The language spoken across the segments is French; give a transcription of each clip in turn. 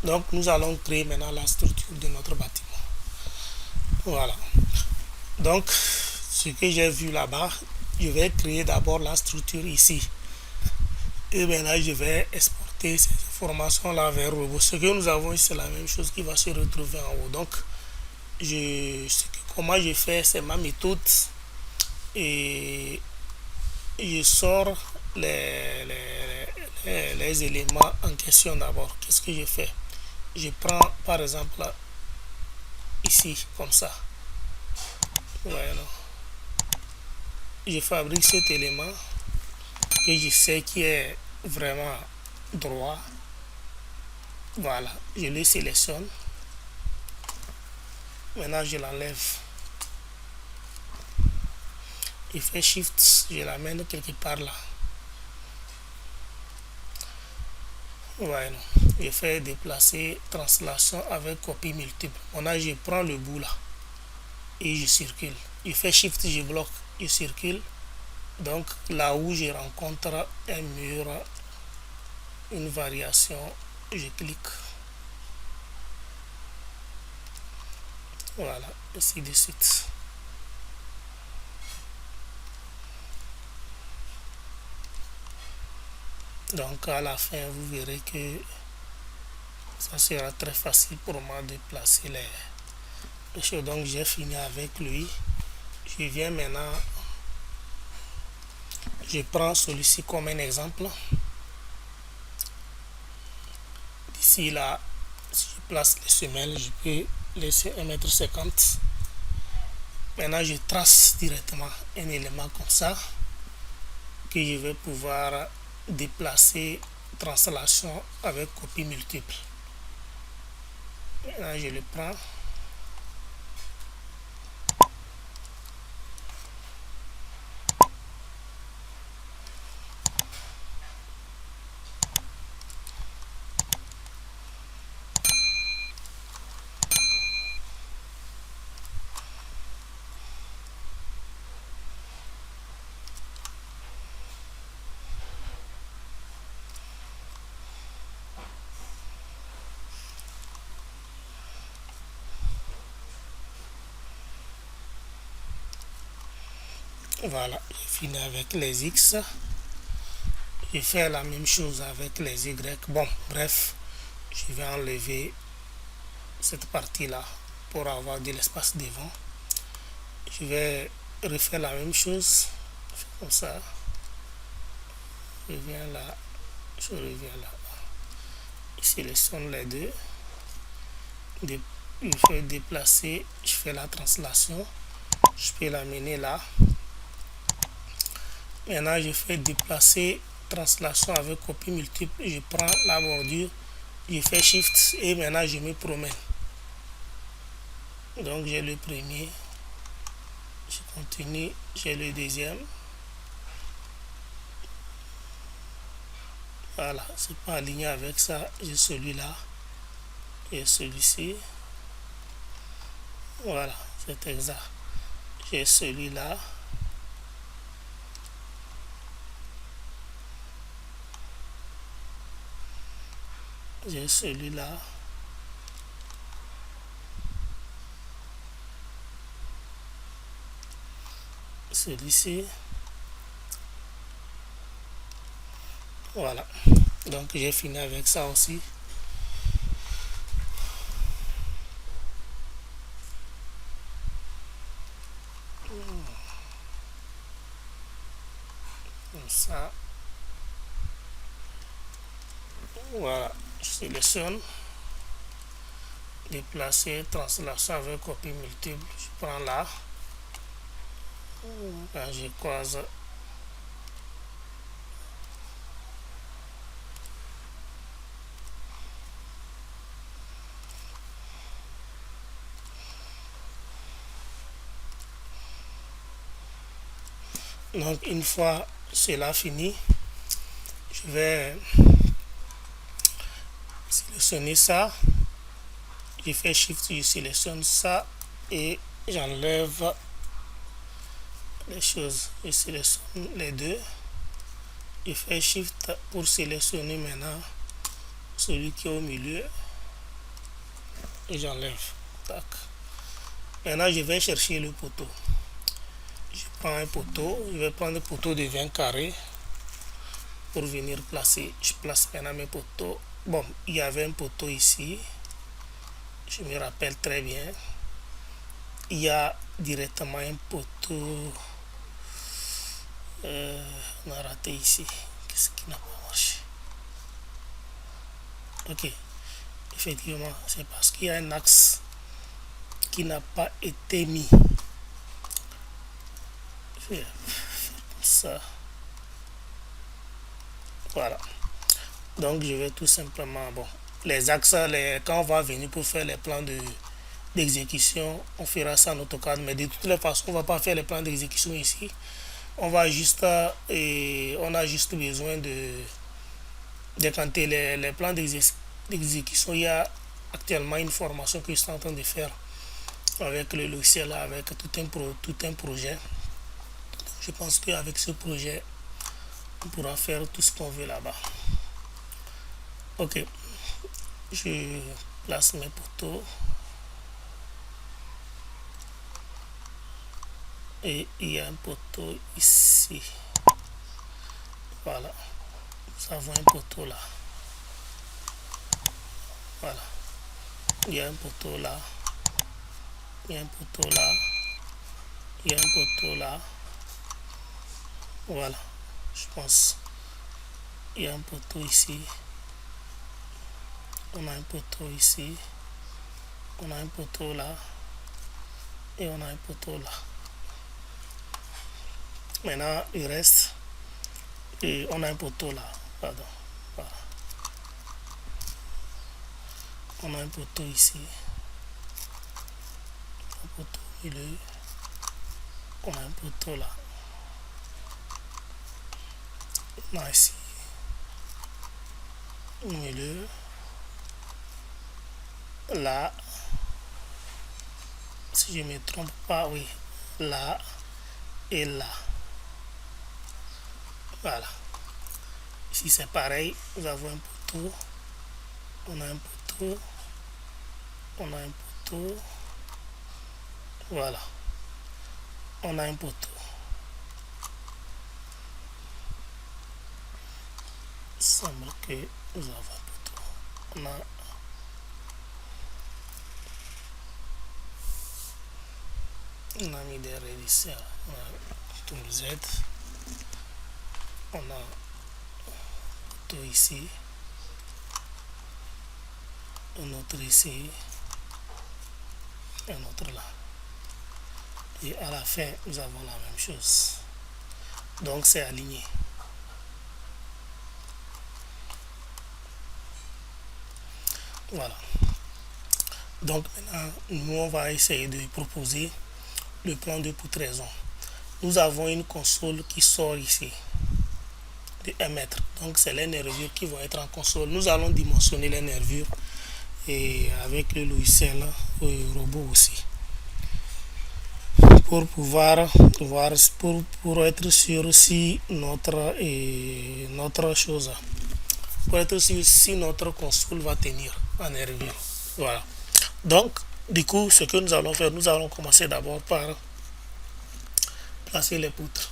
Donc nous allons créer maintenant la structure de notre bâtiment. Voilà. Donc ce que j'ai vu là-bas, je vais créer d'abord la structure ici. Et maintenant je vais exporter ces informations-là vers le robot. Ce que nous avons ici, c'est la même chose qui va se retrouver en haut. Donc comment je fais, c'est ma méthode. Et je sors les éléments en question d'abord. Qu'est-ce que je fais? Je prends par exemple ici, comme ça. Voilà. Je fabrique cet élément que je sais qui est vraiment droit. Voilà, je le sélectionne. Maintenant, je l'enlève. Je fais Shift, je l'amène quelque part là. Voilà. Je fais déplacer, translation avec copie multiple. Maintenant, je prends le bout là et je circule. Je fais Shift, je bloque, je circule. Donc, là où je rencontre un mur, une variation, je clique. Voilà, ainsi de suite. Donc à la fin, vous verrez que ça sera très facile pour moi de placer les choses. Donc j'ai fini avec lui. Je viens maintenant, je prends celui-ci comme un exemple. D'ici là, si je place les semelles, je peux laisser 1,50 m. Maintenant, je trace directement un élément comme ça que je vais pouvoir déplacer, translation avec copie multiple. Maintenant, je le prends. Voilà, j'ai fini avec les X. Je fais la même chose avec les Y. Bon, bref, je vais enlever cette partie-là pour avoir de l'espace devant. Je vais refaire la même chose. Comme ça. Je reviens là. Je reviens là. Je sélectionne les deux. Je fais déplacer. Je fais la translation. Je peux l'amener là. Maintenant, je fais déplacer, translation avec copie multiple. Je prends la bordure, je fais Shift et maintenant je me promène. Donc j'ai le premier, je continue, j'ai le deuxième. Voilà, c'est pas aligné avec ça. J'ai celui-là et celui-ci. Voilà, c'est exact. J'ai celui-là. J'ai celui-là. Celui-ci. Voilà. Donc j'ai fini avec ça aussi. Comme ça. Voilà. Je sélectionne. Déplacer, translation avec copie multiple. Je prends là. Quand je croise. Donc une fois cela fini, je vais sélectionner ça. Je fais Shift, je sélectionne ça et j'enlève les choses. Je sélectionne les deux. Je fais Shift pour sélectionner maintenant celui qui est au milieu. et j'enlève. Tac. Maintenant, je vais chercher le poteau. Je prends un poteau, je vais prendre un poteau de 20 carrés pour venir placer. Je place maintenant mes poteaux. Bon, il y avait un poteau ici. Je me rappelle très bien. Il y a directement un poteau. On a raté ici. Qu'est-ce qui n'a pas marché? Ok. Effectivement, c'est parce qu'il y a un axe qui n'a pas été mis. Je vais faire comme ça. Voilà. Donc je vais tout simplement, bon, les axes, quand on va venir pour faire les plans d'exécution, on fera ça en AutoCAD, mais de toutes les façons, on ne va pas faire les plans d'exécution ici. On va juste, on a juste besoin de décanter les plans d'exécution. Il y a actuellement une formation que je suis en train de faire avec le logiciel, avec tout un projet. Je pense qu'avec ce projet, on pourra faire tout ce qu'on veut là-bas. Ok, je place mes poteaux et il y a un poteau ici. Voilà, nous avons un poteau là. Voilà, il y a un poteau là, il y a un poteau là, il y a un poteau là. Voilà, je pense. Il y a un poteau ici. On a un poteau ici. On a un poteau là. Et on a un poteau là. Maintenant, il reste. Et on a un poteau là. Pardon. Voilà. On a un poteau ici. Un poteau au milieu. On a un poteau là. On a ici. Au milieu. Là. Si je ne me trompe pas, oui. Là. Et là. Voilà. Ici c'est pareil. Nous avons un poteau. On a un poteau. On a un poteau. Voilà. On a un poteau. Il semble que nous avons un poteau. On a mis des réducteurs. On a tout Z. On a un poteau ici. Un autre ici. Un autre là. Et à la fin, nous avons la même chose. Donc c'est aligné. Voilà. Donc maintenant, nous on va essayer de proposer le plan de poutraison. Nous avons une console qui sort ici de 1 mètre. Donc c'est les nervures qui vont être en console. Nous allons dimensionner les nervures et avec le logiciel robot aussi. Pour pouvoir voir, pour être sûr si notre chose, pour être sûr si notre console va tenir en nervure. Voilà. Donc, du coup, ce que nous allons faire, nous allons commencer d'abord par placer les poutres.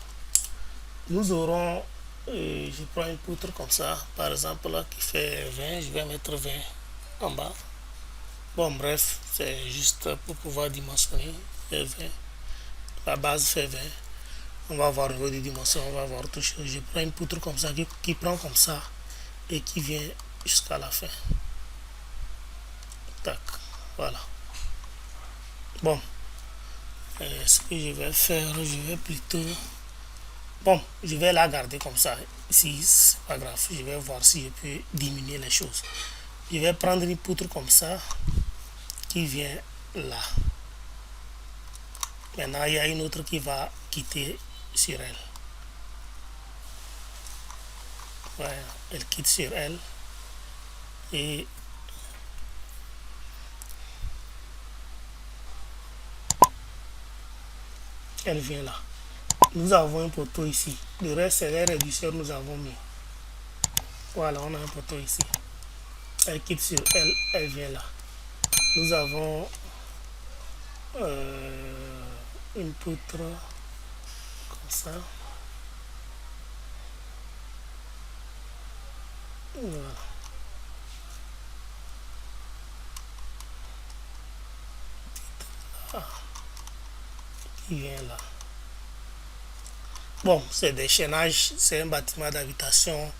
Nous aurons, je prends une poutre comme ça, par exemple là qui fait 20, je vais mettre 20 en bas. Bon, bref, c'est juste pour pouvoir dimensionner 20. La base fait 20. On va voir au niveau des dimensions, on va voir tout chose. Je prends une poutre comme ça qui prend comme ça et qui vient jusqu'à la fin. Tac, voilà. Bon, ce que je vais faire, je vais plutôt... Bon, je vais la garder comme ça. Si c'est pas grave, je vais voir si je peux diminuer les choses. Je vais prendre une poutre comme ça qui vient là. Maintenant, il y a une autre qui va quitter sur elle. Voilà, elle quitte sur elle. Et elle vient là. Nous avons un poteau ici. Le reste, c'est les réducteurs nous avons mis. Voilà, on a un poteau ici. Elle quitte sur elle, elle vient là. Nous avons une poutre comme ça. Voilà. Ah, qui vient là. Bon, c'est des chaînages, c'est un bâtiment d'habitation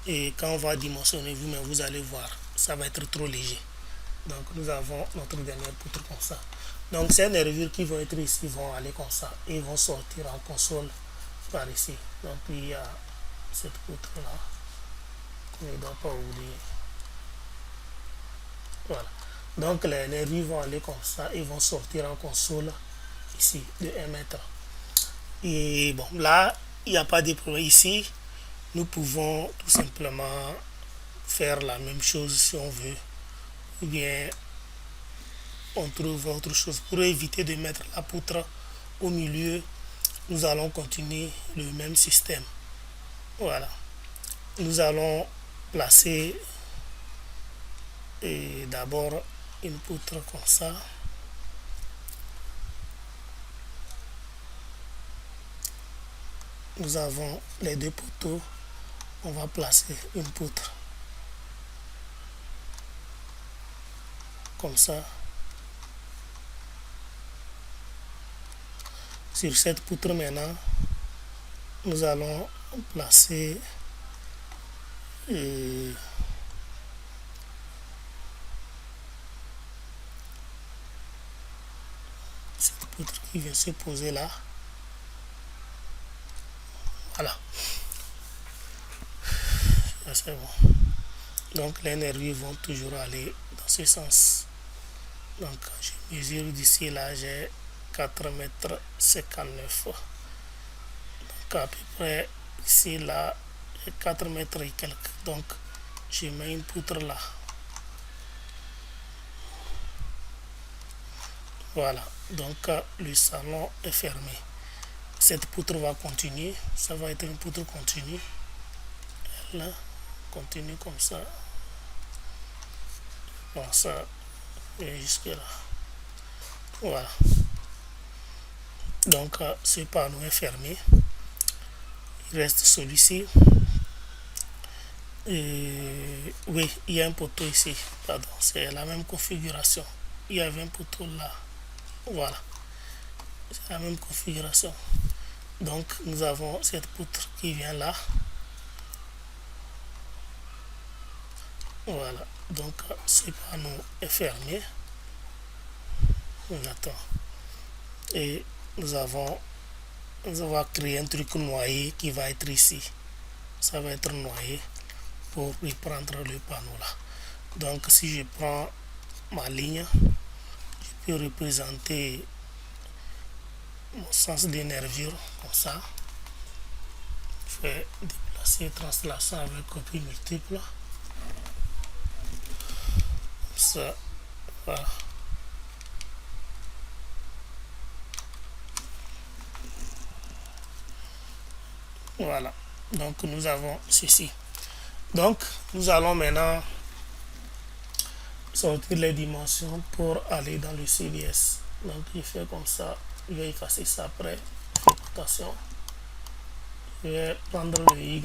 et quand on va dimensionner vous-même, vous allez voir, ça va être trop léger. Donc nous avons notre dernière poutre comme ça. Donc ces nervures qui vont être ici vont aller comme ça et vont sortir en console par ici. Donc il y a cette poutre là qu'on ne doit pas oublier. Voilà. Donc les nervures vont aller comme ça et vont sortir en console ici de 1 mètre. Et bon, là, il n'y a pas de problème. Ici, nous pouvons tout simplement faire la même chose si on veut. Ou bien, on trouve autre chose. Pour éviter de mettre la poutre au milieu, nous allons continuer le même système. Voilà. Nous allons placer d'abord une poutre comme ça. Nous avons les deux poteaux. On va placer une poutre comme ça. Sur cette poutre maintenant, nous allons placer cette poutre qui vient se poser là. Voilà. Là, c'est bon. Donc les nervures vont toujours aller dans ce sens. Donc quand je mesure d'ici là, j'ai 4,59 m. Donc à peu près ici là, j'ai 4 mètres et quelques. Donc je mets une poutre là. Voilà. Donc le salon est fermé. Cette poutre va continuer. Ça va être une poutre continue. Elle continue comme ça. Bon, ça et jusque là. Voilà. Donc ce panneau est fermé. Il reste celui-ci. Oui, il y a un poteau ici. Pardon, c'est la même configuration. Il y avait un poteau là. Voilà. C'est la même configuration. Donc nous avons cette poutre qui vient là. Voilà. Donc ce panneau est fermé. On attend. Et nous allons créer un truc noyé qui va être ici. Ça va être noyé pour reprendre le panneau là. Donc si je prends ma ligne, je peux représenter mon sens de nervure comme ça. Je vais déplacer translation avec copie multiple. Comme ça, voilà. Voilà. Donc nous avons ceci. Donc nous allons maintenant sortir les dimensions pour aller dans le CBS. Donc je fais comme ça. Je vais effacer ça après. Attention. Je vais prendre le Y.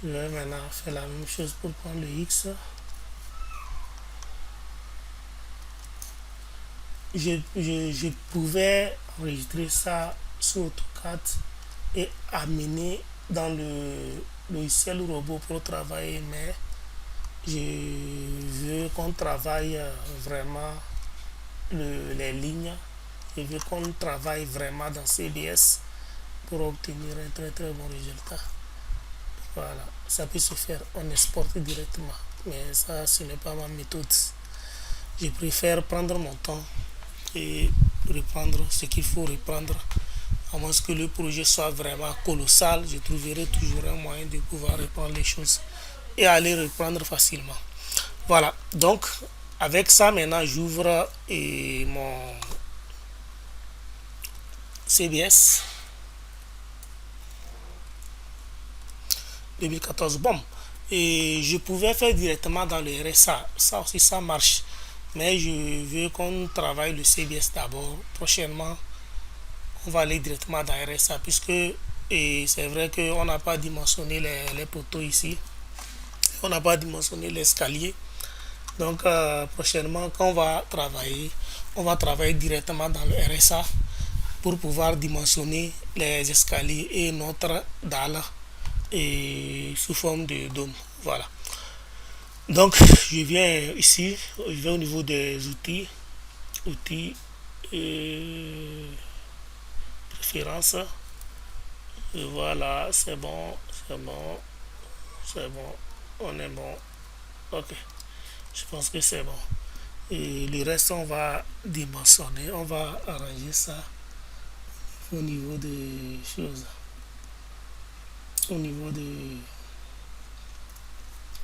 Je vais maintenant faire la même chose pour prendre le X. Je pouvais enregistrer ça sur AutoCAD et amener dans le logiciel robot pour travailler, mais je veux qu'on travaille vraiment les lignes. Je veux qu'on travaille vraiment dans CBS pour obtenir un très très bon résultat. Voilà, ça peut se faire, on exporte directement, mais ça ce n'est pas ma méthode. Je préfère prendre mon temps et reprendre ce qu'il faut reprendre. À moins que le projet soit vraiment colossal, je trouverai toujours un moyen de pouvoir reprendre les choses et aller reprendre facilement. Voilà, donc Avec ça, maintenant, j'ouvre mon CBS 2014. Bon, et je pouvais faire directement dans le RSA. Ça aussi, ça marche. Mais je veux qu'on travaille le CBS d'abord. Prochainement, on va aller directement dans RSA puisque et c'est vrai qu'on n'a pas dimensionné les poteaux ici. On n'a pas dimensionné l'escalier. Donc prochainement, quand on va travailler directement dans le RSA pour pouvoir dimensionner les escaliers et notre dalle et sous forme de dôme. Voilà. Donc je viens ici, je vais au niveau des outils préférences. Et voilà, c'est bon, c'est bon, c'est bon, on est bon. Ok, je pense que c'est bon. Et le reste, on va dimensionner, on va arranger ça au niveau des choses. Au niveau des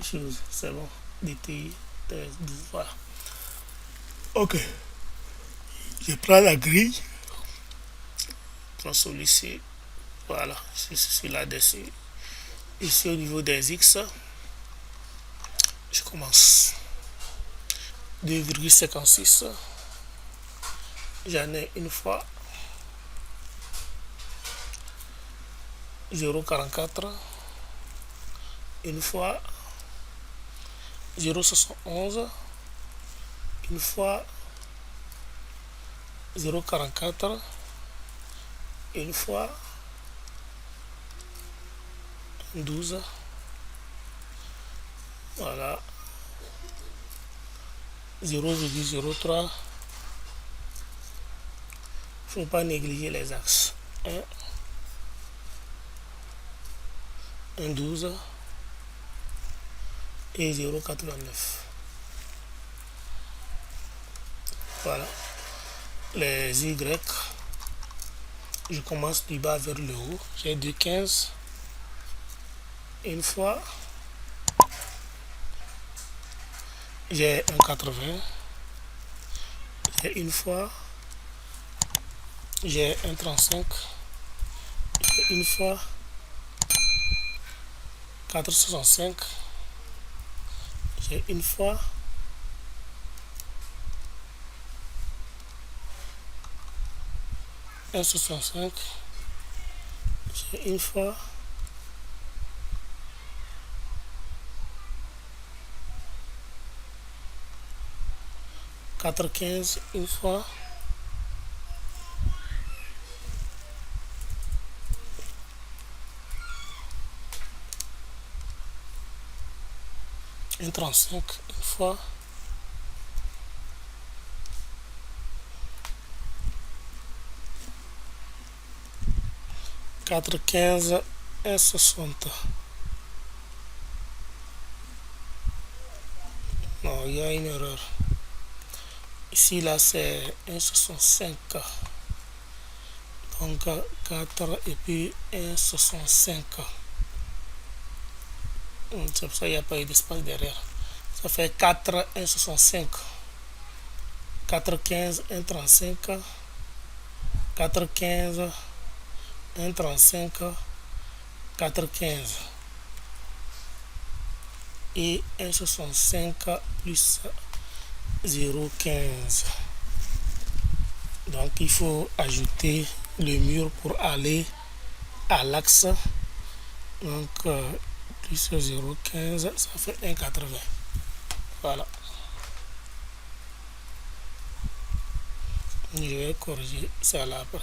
choses, c'est bon. Détail, voilà. Ok, je prends la grille. Prends celui-ci. Voilà, c'est là-dessus. Ici, au niveau des X, je commence. 2,56. J'en ai une fois. 0,44. Une fois. 0,71. Une fois. 0,44. Une fois. 12. Voilà. 0,03. Il ne faut pas négliger les axes. 1, 12 et 0,89. Voilà. Les Y, je commence du bas vers le haut. J'ai 2,15. Une fois. J'ai 1,80. J'ai une fois. J'ai 1,35. Une fois. 4,65. J'ai une fois. Un 65. J'ai une fois. Quatre 15 une fois. Un 35 une fois. Quatre 15 un 60. Non, il y a une erreur. Ici, là, c'est 1,65. Donc, 4 et puis 1,65. C'est pour ça qu'il n'y a pas eu d'espace derrière. Ça fait 4, 1,65. 4, 15, 1,35. 4, 15, 1,35. 4, 15. Et 1,65 plus 0,15. Donc il faut ajouter le mur pour aller à l'axe. Donc plus 0,15, ça fait 1,80. Voilà. Je vais corriger ça là après.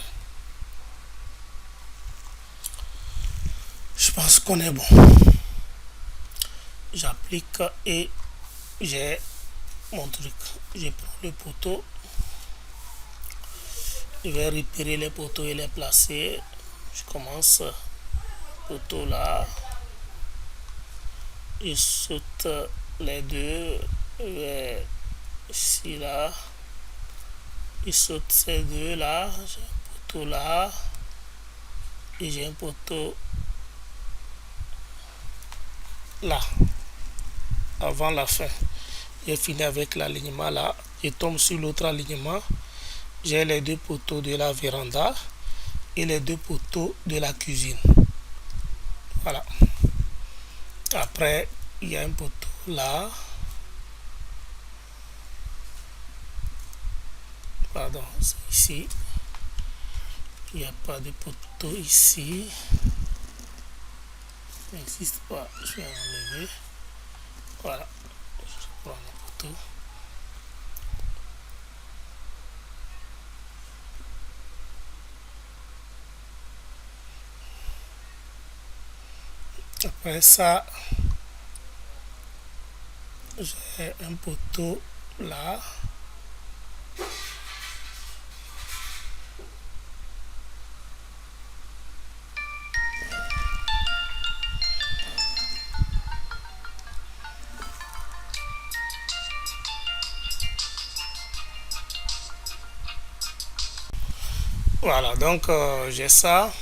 Je pense qu'on est bon. J'applique et j'ai mon truc. Je prends le poteau. Je vais repérer les poteaux et les placer. Je commence poteau là. Je saute les deux. Je vais ici là. Je saute ces deux là. J'ai un poteau là. Et j'ai un poteau là. Avant la fin. J'ai fini avec l'alignement là. Je tombe sur l'autre alignement. J'ai les deux poteaux de la véranda et les deux poteaux de la cuisine. Voilà. Après, il y a un poteau là. Pardon, c'est ici. Il n'y a pas de poteau ici. Il n'existe pas. Je vais enlever. Voilà. Je prends le poteau. Après ça, j'ai un poteau là. Voilà, donc j'ai ça.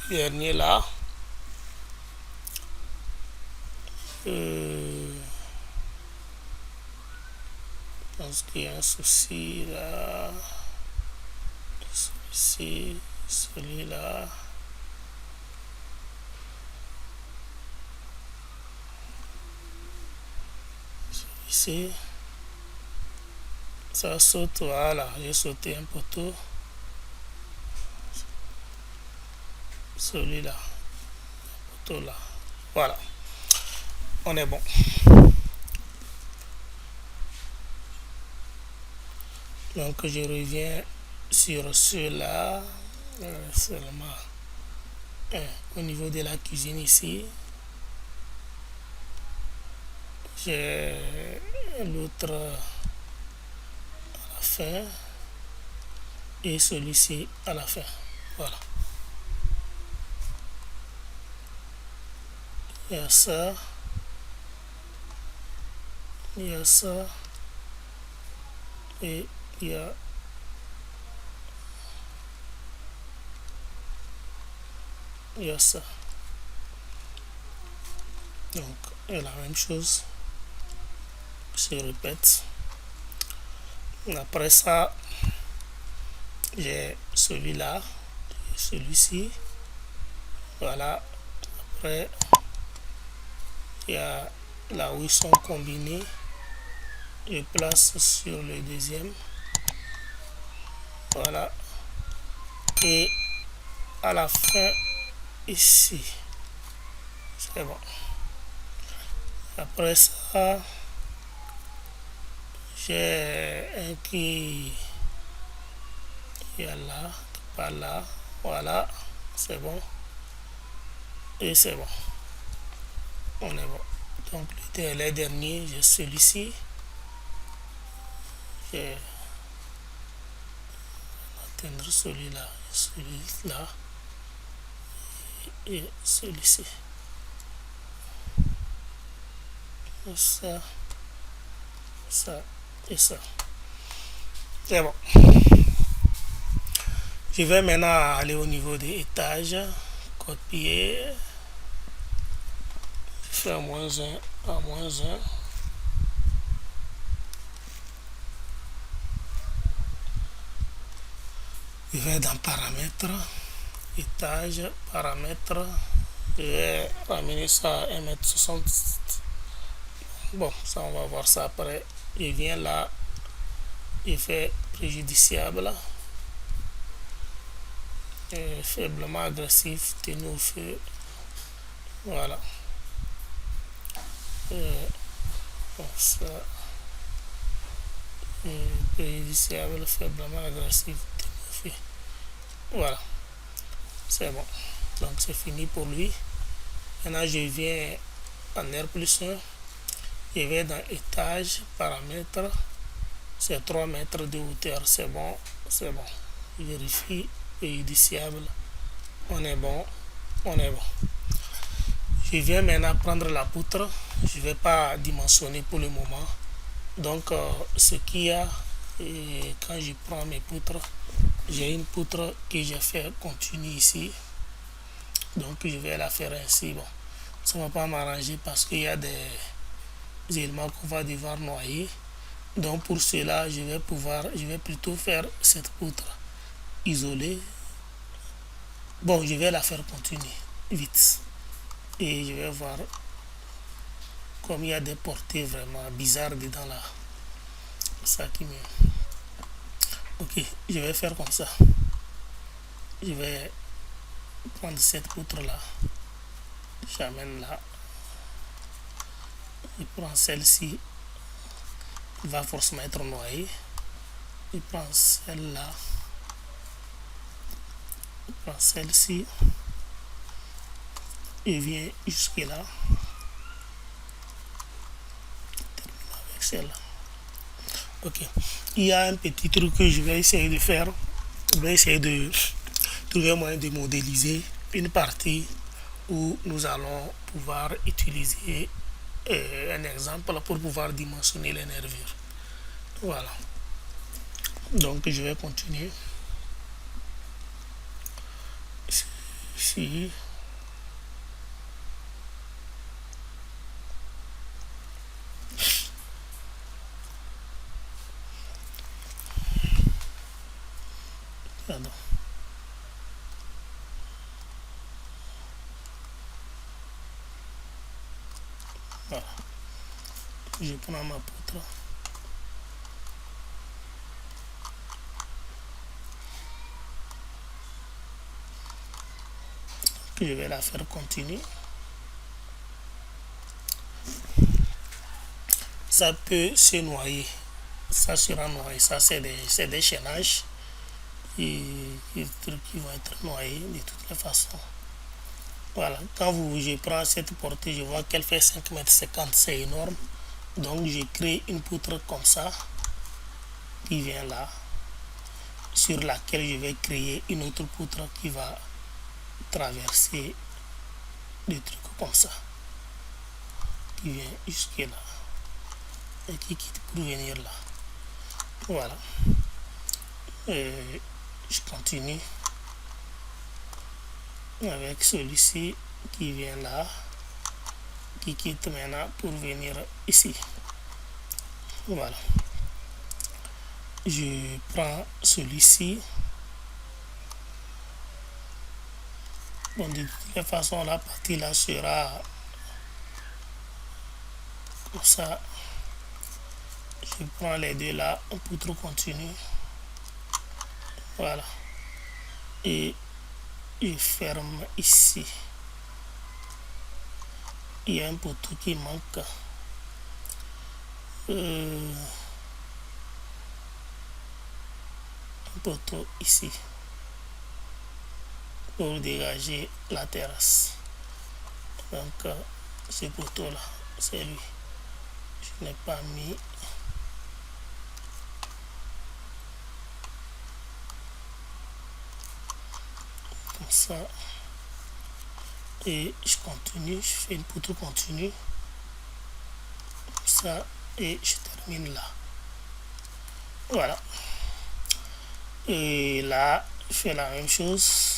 Le dernier là. Je pense qu'il y a un souci là. Celui-ci, celui-là. Celui-ci. Ça saute, voilà. J'ai sauté un poteau. Celui-là. Poteau là. Voilà. On est bon. Donc je reviens sur ceux-là seulement au niveau de la cuisine ici. J'ai l'autre à la fin et celui-ci à la fin. Voilà. Il y a ça. Il y a ça. Et il y a ça. Donc, et la même chose se répète. Après ça, j'ai celui-là, celui-ci. Voilà. Après, il y a là où ils sont combinés. Je place sur le deuxième. Voilà. Et à la fin, ici. C'est bon. Après ça, j'ai un qui est là, pas là. Voilà. C'est bon. Et c'est bon. On est bon. Donc les derniers, j'ai celui-ci. J'ai atteindre celui-là, celui-là et celui-ci. Ça, ça et ça. C'est bon. Je vais maintenant aller au niveau des étages. Copier. Je fais à -1, à -1. Je vais dans paramètres, étage, paramètres. Je vais ramener ça à 1,60 m. Bon, ça on va voir ça après. Je viens là, je fais préjudiciable, faiblement agressif, tenu au feu. Voilà. Bon, ça, préjudiciable, faiblement agressif, tenu au feu. Voilà. C'est bon. Donc c'est fini pour lui. Maintenant je viens en R+1. Je vais dans étage, paramètres. C'est 3 mètres de hauteur. C'est bon. C'est bon. Je vérifie. Préjudiciable. On est bon. On est bon. Je viens maintenant prendre la poutre. Je ne vais pas dimensionner pour le moment. Donc ce qu'il y a, et quand je prends mes poutres, j'ai une poutre que j'ai fait continue ici. Donc je vais la faire ainsi. Bon, ça ne va pas m'arranger parce qu'il y a des éléments qu'on va devoir noyer. Donc pour cela, je vais plutôt faire cette poutre isolée. Bon, je vais la faire continuer vite. Et je vais voir comme il y a des portées vraiment bizarres dedans là. Ça qui me... Ok, je vais faire comme ça. Je vais prendre cette poutre là. J'amène là. Je prends celle-ci. Il va forcément être noyée. Je prends celle-là. Je prends celle-ci. Je viens jusque là. Termine avec celle-là. Ok. Il y a un petit truc que je vais essayer de faire. Je vais essayer de trouver un moyen de modéliser une partie où nous allons pouvoir utiliser un exemple pour pouvoir dimensionner les nervures. Voilà. Donc je vais continuer. Ici. Pardon. Voilà. Je prends ma poutre. Je vais la faire continuer. Ça peut se noyer. Ça sera noyé. Ça, c'est des chaînages et des trucs qui vont être noyés de toutes les façons. Voilà. Quand je prends cette portée, je vois qu'elle fait 5,50 m. C'est énorme. Donc, je crée une poutre comme ça qui vient là, sur laquelle je vais créer une autre poutre qui va traverser des trucs comme ça, qui vient jusque là et qui quitte pour venir là. Voilà. Je continue avec celui-ci qui vient là, qui quitte maintenant pour venir ici. Voilà. Je prends celui-ci. Bon, de toutes les façons, la partie là sera comme ça. Je prends les deux là, un poutre continu. Voilà. Et je ferme ici. Il y a un poteau qui manque. Un poteau ici pour dégager la terrasse. Donc ce poteau là, c'est lui. Je n'ai pas mis. Comme ça. Et je continue, je fais une poutre continue. Comme ça. Et je termine là. Voilà. Et là, je fais la même chose.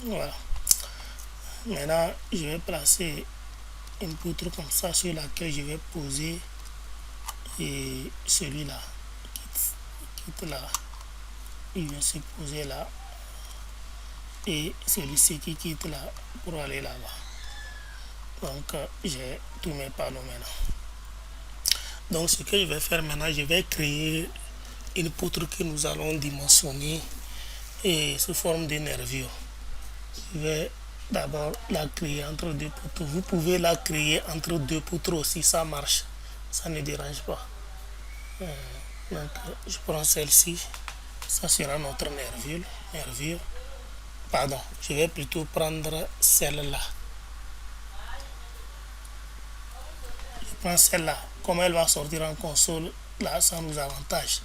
Voilà. Maintenant, je vais placer une poutre comme ça sur laquelle je vais poser et celui-là quitte là, il vient se poser là et celui-ci qui quitte là pour aller là-bas. Donc j'ai tous mes panneaux maintenant. Donc ce que je vais faire maintenant, je vais créer une poutre que nous allons dimensionner et sous forme de nervure. Je vais d'abord la créer entre deux poutres. Vous pouvez la créer entre deux poutres aussi, ça marche, ça ne dérange pas. Donc je prends celle-ci, ça sera notre nervure. Pardon, je vais plutôt prendre celle-là. Je prends celle-là, comme elle va sortir en console, là ça nous avantage.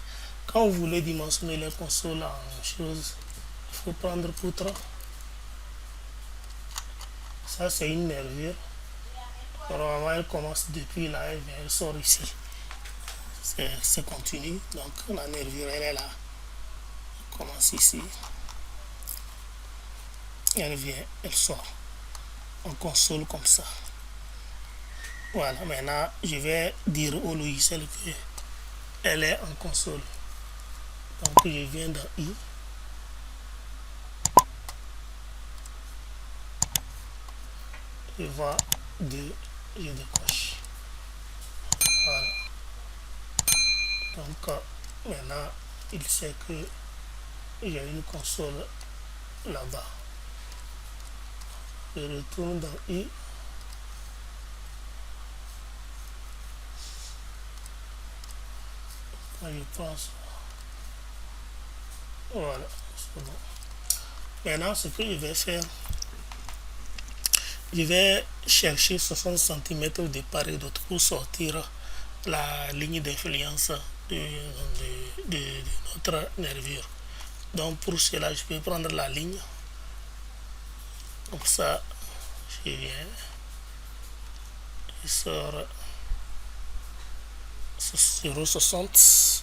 Quand vous voulez dimensionner les consoles en chose, il faut prendre poutre. Ça, c'est une nervure. Normalement, elle commence depuis là, elle sort ici. C'est continu. Donc, la nervure, elle est là. Elle commence ici. Elle vient, elle sort en console comme ça. Voilà, maintenant, je vais dire au logiciel que elle est en console. Donc, je viens dans I. Je vois 2, je décoche. Voilà. Donc, maintenant, il sait que j'ai une console là-bas. Je retourne dans I. Quand je prends ça, voilà, c'est bon. Maintenant, ce que je vais faire, je vais chercher 60 cm de part et d'autre pour sortir la ligne d'influence de notre nervure. Donc pour cela, je peux prendre la ligne. Comme ça, je viens, je sors 0,60,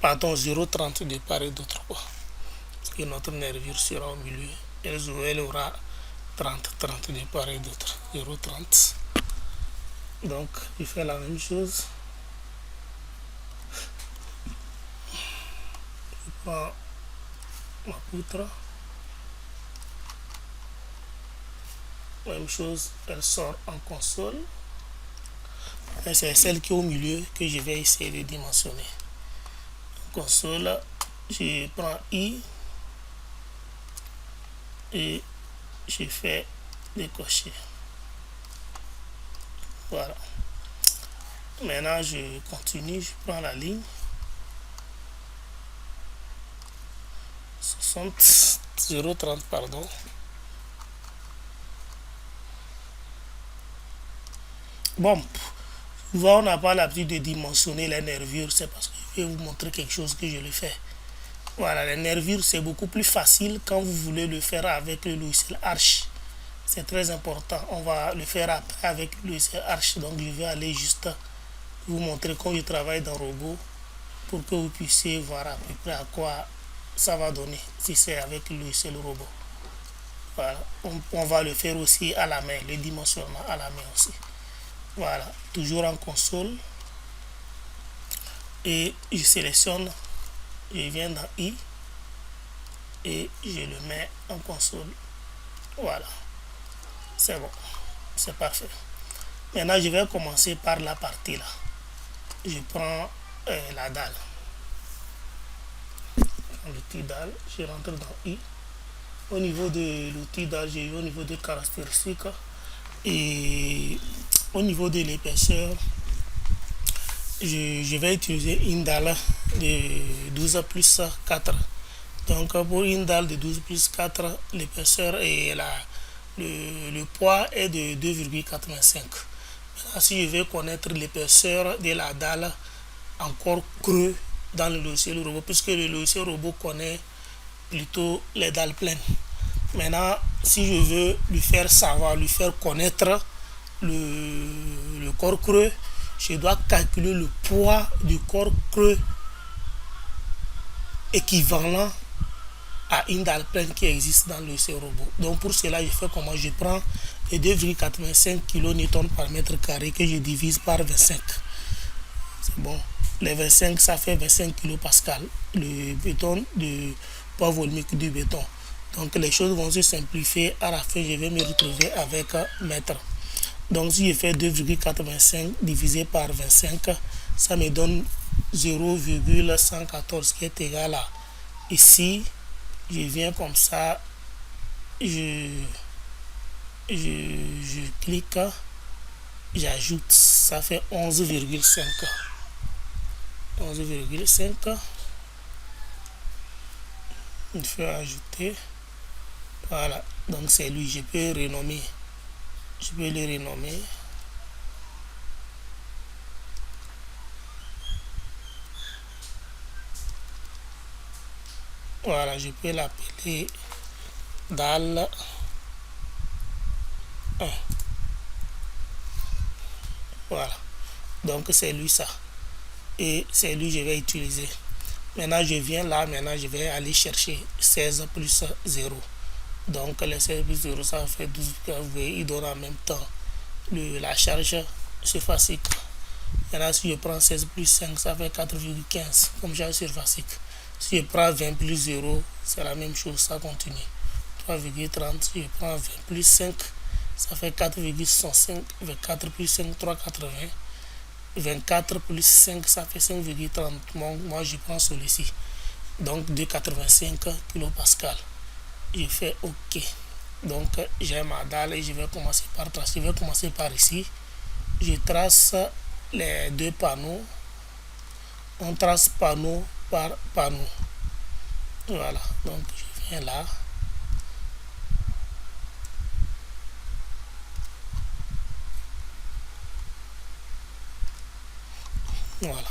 pardon, 0,30 de part et d'autre. Parce que notre nervure sera au milieu. Elle aura 30 de part et d'autre. 0,30. Donc, je fais la même chose. Je prends ma poutre. Même chose, elle sort en console. Et c'est celle qui est au milieu que je vais essayer de dimensionner. Console, je prends I et je fais décocher. Voilà. Maintenant, je continue, je prends la ligne. 60, 0,30, pardon. Bon, souvent on n'a pas l'habitude de dimensionner les nervures, c'est parce que je vais vous montrer quelque chose que je le fais. Voilà, les nervures, c'est beaucoup plus facile quand vous voulez le faire avec le logiciel Arch. C'est très important. On va le faire après avec le logiciel Arch. Donc, je vais aller juste vous montrer comment je travaille dans Robot pour que vous puissiez voir à peu près à quoi ça va donner si c'est avec le logiciel Robot. Voilà. On va le faire aussi à la main, le dimensionnement à la main aussi. Voilà, toujours en console. Et je sélectionne, je viens dans I et je le mets en console. Voilà, c'est bon, c'est parfait. Maintenant, je vais commencer par la partie là. Je prends la dalle. L'outil dalle, je rentre dans I. Au niveau de l'outil dalle, j'ai eu au niveau des caractéristiques et au niveau de l'épaisseur, je vais utiliser une dalle de 12 plus 4. Donc pour une dalle de 12 plus 4, l'épaisseur et le poids est de 2,85. Si je veux connaître l'épaisseur de la dalle encore creux dans le logiciel robot, puisque le logiciel robot connaît plutôt les dalles pleines. Maintenant, si je veux lui faire savoir, lui faire connaître le corps creux, je dois calculer le poids du corps creux équivalent à une dalle pleine qui existe dans le robot. Donc pour cela, je fais comment? Je prends les 2,85 kN par mètre carré que je divise par 25. C'est bon. Les 25, ça fait 25 kPa, le béton de poids volumique du béton. Donc les choses vont se simplifier. À la fin, je vais me retrouver avec mètre. Donc si je fais 2,85 divisé par 25, ça me donne 0,114 qui est égal à ici. Je viens comme ça, je clique, j'ajoute, ça fait 11,5. 11,5. Il faut ajouter. Voilà, donc c'est lui, je peux renommer. Je peux le renommer. Voilà, je peux l'appeler dalle 1. Voilà. Donc c'est lui ça. Et c'est lui que je vais utiliser. Maintenant je viens là, maintenant je vais aller chercher 16 plus 0. Donc les 16 plus 0 ça fait 12. Vous voyez, il donne en même temps la charge surfacique. Maintenant si je prends 16 plus 5 ça fait 4,15 comme charge surfacique. Si je prends 20 plus 0 c'est la même chose, ça continue. 3,30. Si je prends 20 plus 5 ça fait 4,65. 24 plus 5 3,80. 24 plus 5 ça fait 5,30. Moi je prends celui-ci, donc 2,85 kPa. Je fais OK. Donc j'ai ma dalle et je vais commencer par tracer. Je vais commencer par ici. Je trace les deux panneaux. On trace panneau par panneau. Voilà, donc je viens là. Voilà.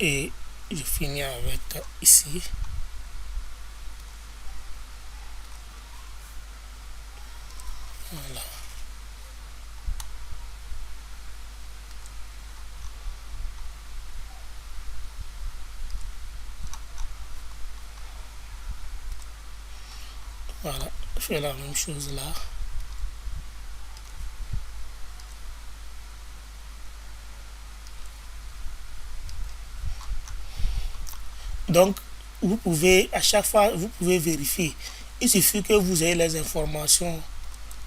Et je finis avec ici. Voilà. Voilà, je fais la même chose là. Donc, vous pouvez, à chaque fois, vous pouvez vérifier. Il suffit que vous ayez les informations.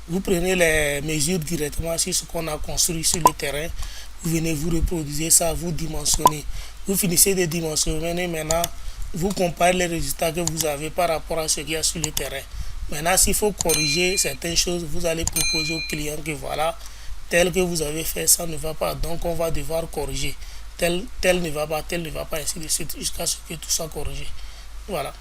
Vous prenez les mesures directement sur ce qu'on a construit sur le terrain. Vous venez, vous reproduisez ça, vous dimensionnez. Vous finissez de dimensionner. Maintenant, vous comparez les résultats que vous avez par rapport à ce qu'il y a sur le terrain. Maintenant, s'il faut corriger certaines choses, vous allez proposer au client que voilà, tel que vous avez fait, ça ne va pas. Donc, on va devoir corriger. Tel ne va pas, tel ne va pas, ainsi de suite, jusqu'à ce que tout soit corrigé. Voilà.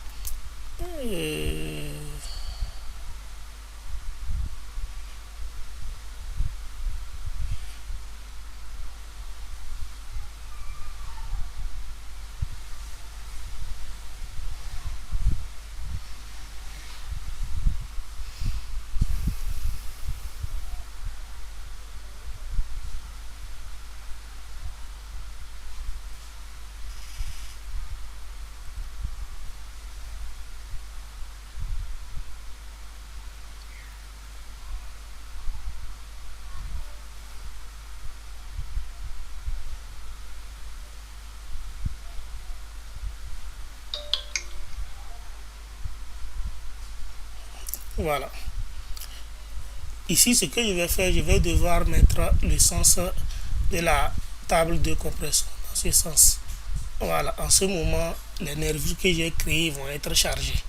Voilà. Ici, ce que je vais faire, je vais devoir mettre le sens de la table de compression dans ce sens. Voilà, en ce moment, les nervures que j'ai créées vont être chargées.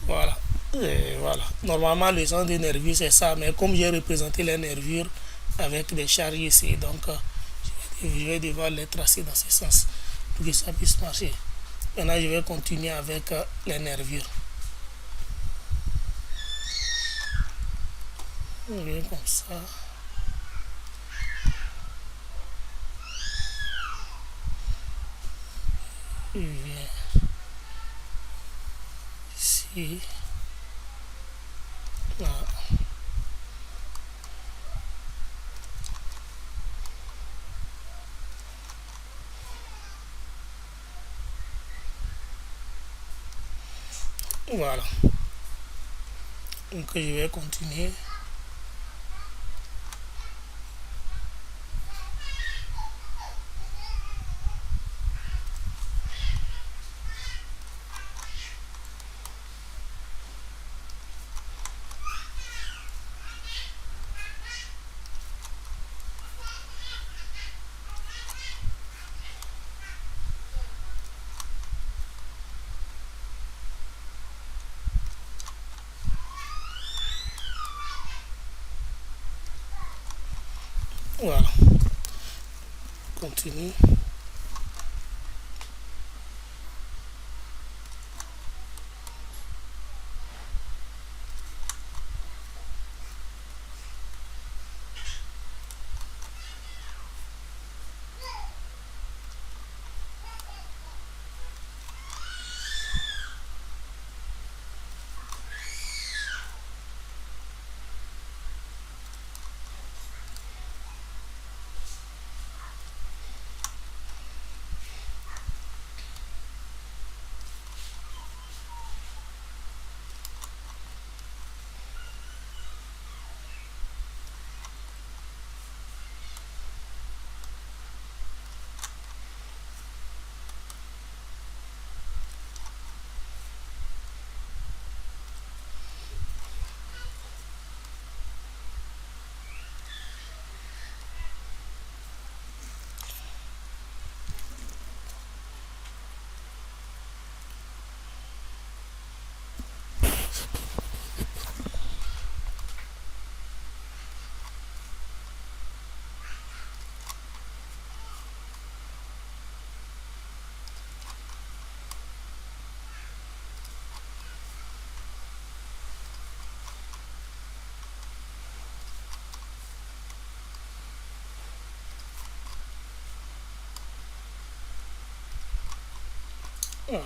Voilà. Et voilà. Normalement, le sens des nervures, c'est ça, mais comme j'ai représenté les nervures avec des charges ici, donc je vais devoir les tracer dans ce sens pour que ça puisse marcher. Maintenant, je vais continuer avec les nervures. On vient comme ça. Je viens ici. Là. Voilà. Donc je vais continuer. Voilà. Continue. Voilà.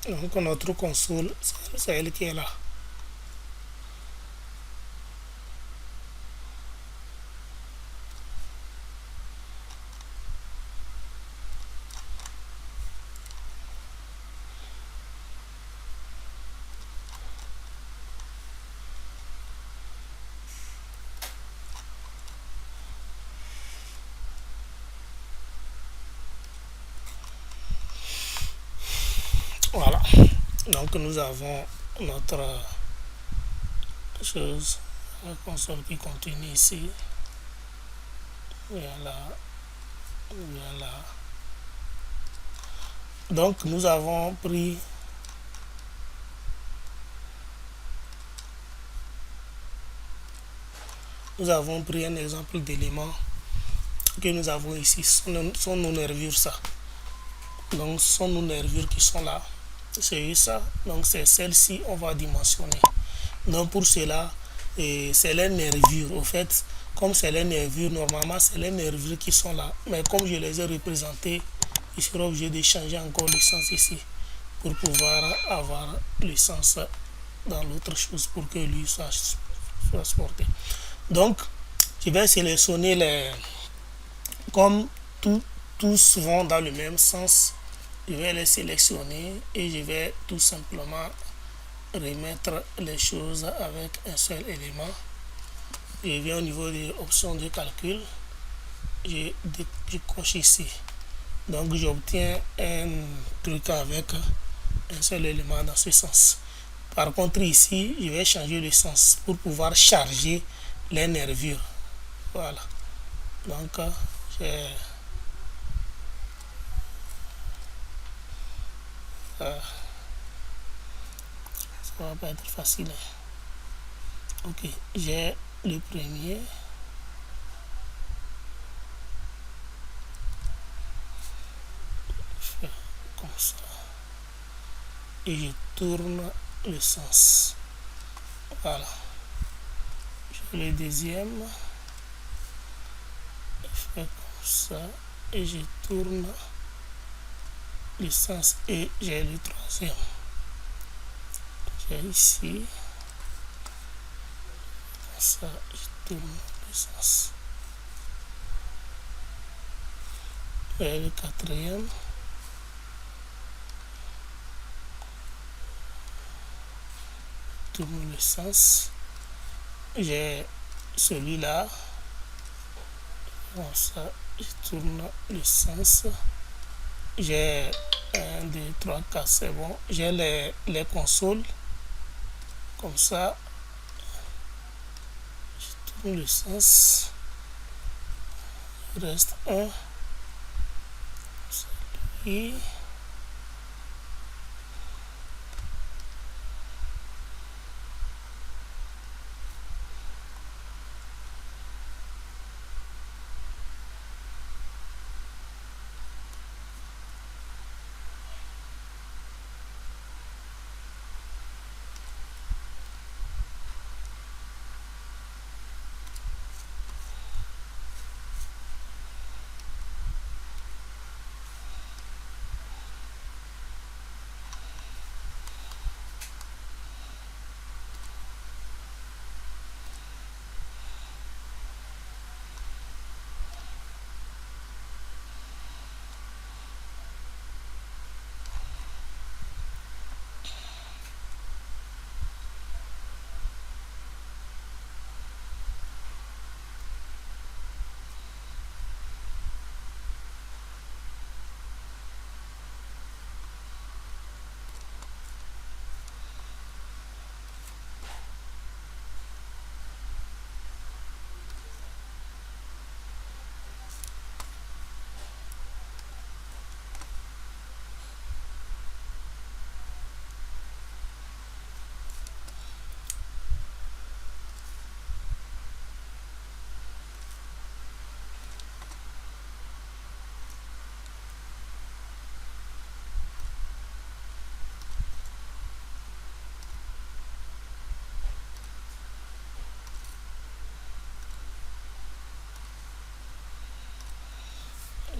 Donc notre console, c'est elle qui est là. Voilà. Donc nous avons notre chose, la console qui continue ici. Voilà. Voilà. Donc nous avons pris un exemple d'élément que nous avons ici, sont nos nervures ça. Donc ce sont nos nervures qui sont là. C'est ça. Donc c'est celle-ci, on va dimensionner. Donc pour cela, c'est les nervures. Au fait, comme c'est les nervures, normalement c'est les nervures qui sont là. Mais comme je les ai représentées, il sera obligé de changer encore le sens ici pour pouvoir avoir le sens dans l'autre chose pour que lui soit transporté. Donc, je vais sélectionner les... Comme tous vont dans le même sens, je vais les sélectionner et je vais tout simplement remettre les choses avec un seul élément. Je viens au niveau des options de calcul, je coche ici. Donc j'obtiens un truc avec un seul élément dans ce sens. Par contre ici, je vais changer le sens pour pouvoir charger les nervures. Voilà. Donc j'ai... ça va pas être facile. Ok, j'ai le premier. Je fais comme ça. Et je tourne le sens. Voilà. Je fais le deuxième. ça, et je tourne le sens et j'ai le troisième. J'ai ici, ça, je tourne le sens. Et le quatrième, tourne le sens. J'ai celui-là, bon, ça, je tourne le sens. J'ai 1, 2, 3, 4, c'est bon. J'ai les consoles, comme ça, je tourne le sens. Il reste un, celui.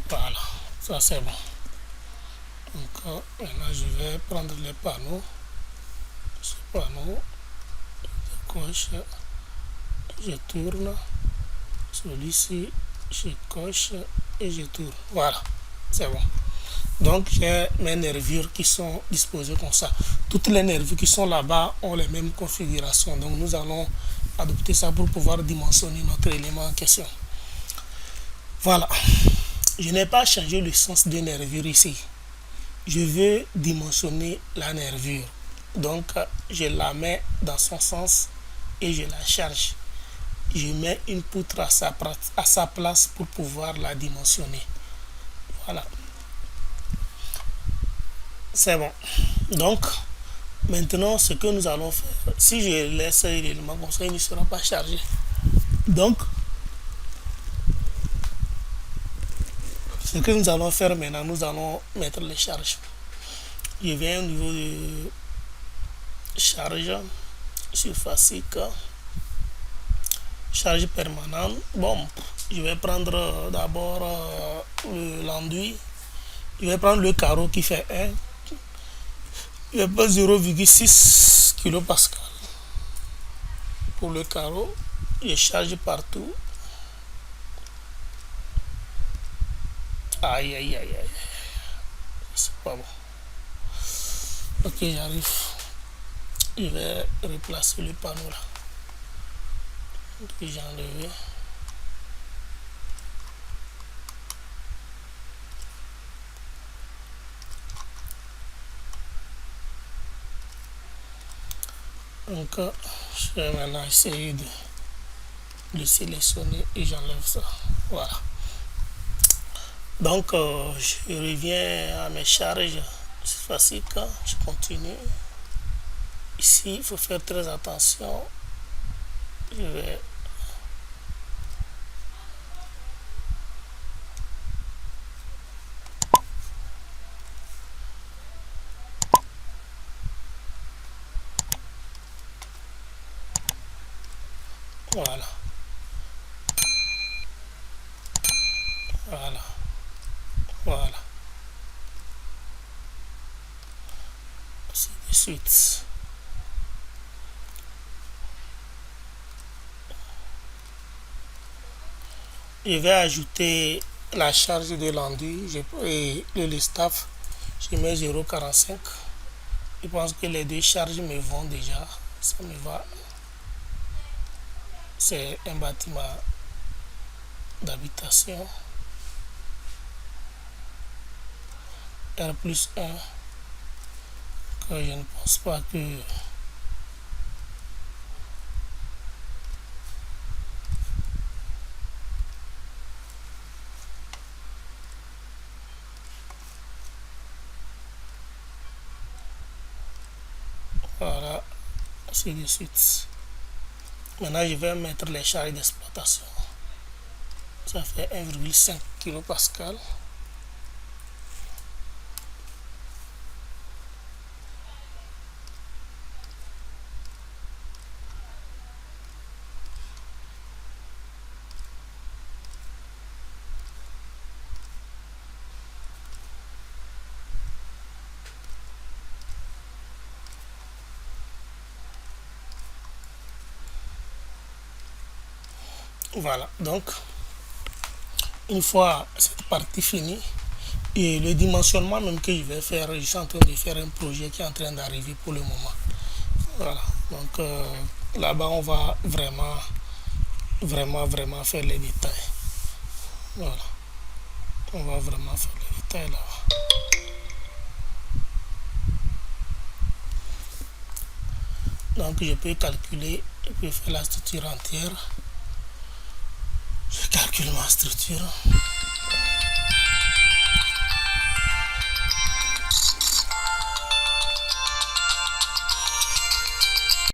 Voilà, ça c'est bon. Donc maintenant je vais prendre les panneaux. Ce panneau de gauche, je tourne. Celui-ci, je coche et je tourne. Voilà, c'est bon. Donc j'ai mes nervures qui sont disposées comme ça. Toutes les nervures qui sont là-bas ont les mêmes configurations. Donc nous allons adopter ça pour pouvoir dimensionner notre élément en question. Voilà. Je n'ai pas changé le sens de nervure ici. Je veux dimensionner la nervure. Donc je la mets dans son sens et je la charge. Je mets une poutre à sa place pour pouvoir la dimensionner. Voilà. C'est bon. Donc, maintenant, ce que nous allons faire, si je laisse l'élément comme ça, il ne sera pas chargé. Donc, ce que nous allons faire maintenant, nous allons mettre les charges. Je viens au niveau de charge, surfacique, charge permanente. Bon, je vais prendre d'abord l'enduit. Je vais prendre le carreau qui fait 1. Je vais prendre 0,6 kPa pour le carreau. Je charge partout. Aïe, aïe, aïe, aïe. C'est pas bon. Ok, j'arrive. Je vais replacer le panneau là. Que j'ai enlevé. Donc, je vais maintenant essayer de le sélectionner et j'enlève ça. Voilà. Donc, je reviens à mes charges. C'est facile, je continue. Ici, il faut faire très attention. Je vais voilà. Voilà, voilà, ainsi de suite. Je vais ajouter la charge de l'enduit et le staff. Je mets 0,45. Je pense que les deux charges me vont déjà. Ça me va. C'est un bâtiment d'habitation. R+1. Que je ne pense pas que voilà, ainsi de suite. Maintenant, je vais mettre les charges d'exploitation. Ça fait 1,5 kPa. Voilà, donc une fois cette partie finie, et le dimensionnement même que je vais faire, je suis en train de faire un projet qui est en train d'arriver pour le moment. Voilà, donc là-bas on va vraiment faire les détails. Voilà, on va vraiment faire les détails là-bas. Donc je peux calculer, je peux faire la structure entière. Je calcule ma structure.